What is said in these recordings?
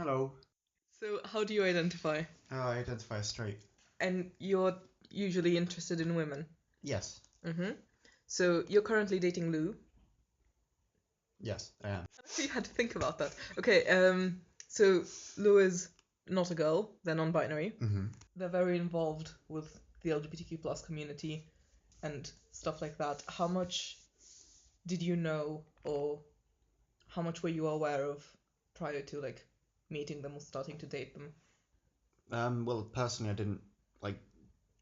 Hello. So, how do you identify? I identify as straight. And you're usually interested in women. Yes. Mm-hmm. So, you're currently dating Lou. Yes, I am. You had to think about that. Okay, so Lou is not a girl, they're non-binary. Mm-hmm. They're very involved with the LGBTQ plus community and stuff like that. How much did you know, or how much were you aware of prior to like meeting them or starting to date them? Well, personally, I didn't like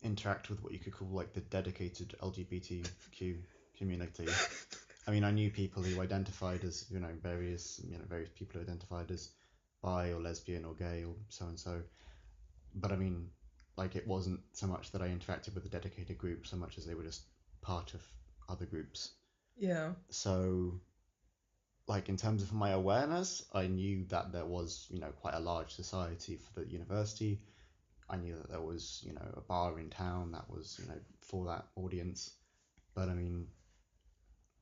interact with what you could call like the dedicated LGBTQ community. I mean, I knew people who identified as, various people who identified as bi or lesbian or gay or so and so. But I mean, like, it wasn't so much that I interacted with a dedicated group so much as they were just part of other groups. Yeah. So like in terms of my awareness, I knew that there was, quite a large society for the university. I knew that there was, a bar in town that was, for that audience. But I mean,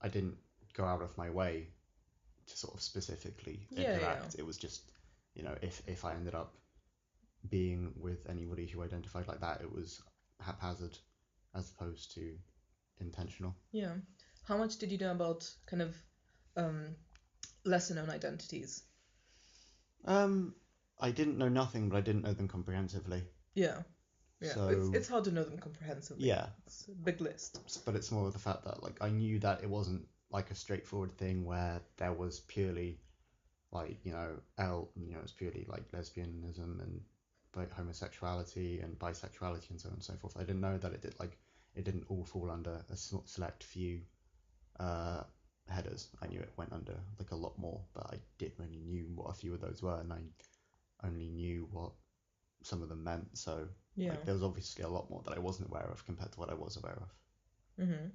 I didn't go out of my way to sort of specifically Yeah, yeah. interact. It was just, if I ended up being with anybody who identified like that, it was haphazard as opposed to intentional. Yeah. How much did you know about kind of um, lesser known identities? Um, I didn't know nothing, but I didn't know them comprehensively. Yeah. Yeah. It's So it's hard to know them comprehensively. yeah, It's a big list. but it's more of the fact that like I knew that it wasn't like a straightforward thing where there was purely like it's purely like lesbianism and like homosexuality and bisexuality and so on and so forth. I didn't know that it didn't all fall under a select few uh, headers. I knew it went under like a lot more, but I didn't really knew what a few of those were, and I only knew what some of them meant. So Yeah. like there was obviously a lot more that I wasn't aware of compared to what I was aware of. Mm-hmm.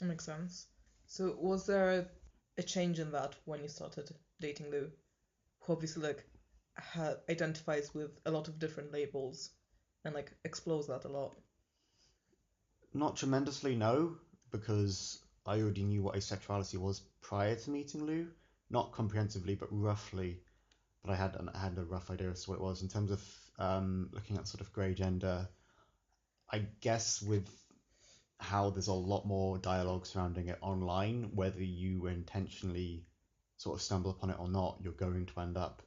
That makes sense. So was there a change in that when you started dating Lou, who obviously like identifies with a lot of different labels and like explores that a lot? Not tremendously, no, because I already knew what asexuality was prior to meeting Lou. Not comprehensively, but roughly. But I had a rough idea as to what it was in terms of looking at sort of grey gender. I guess with how there's a lot more dialogue surrounding it online, whether you intentionally sort of stumble upon it or not, you're going to end up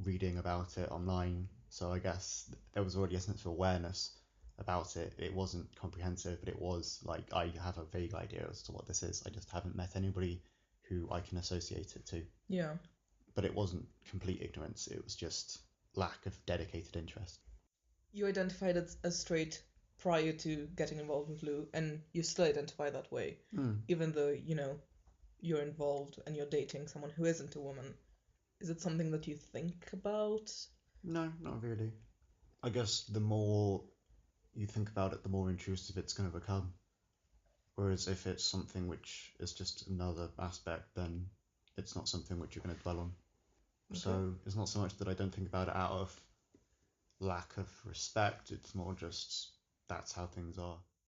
reading about it online. So I guess there was already a sense of awareness about it. It wasn't comprehensive, but it was like I have a vague idea as to what this is. I just haven't met anybody who I can associate it to. Yeah. But it wasn't complete ignorance, it was just lack of dedicated interest. You identified as straight prior to getting involved with Lou, and you still identify that way, Hmm. even though, you're involved and you're dating someone who isn't a woman. Is it something that you think about? No, not really. I guess the more you think about it, the more intrusive it's going to become. Whereas if it's something which is just another aspect, then it's not something which you're going to dwell on. Okay. So it's not so much that I don't think about it out of lack of respect, it's more just that's how things are.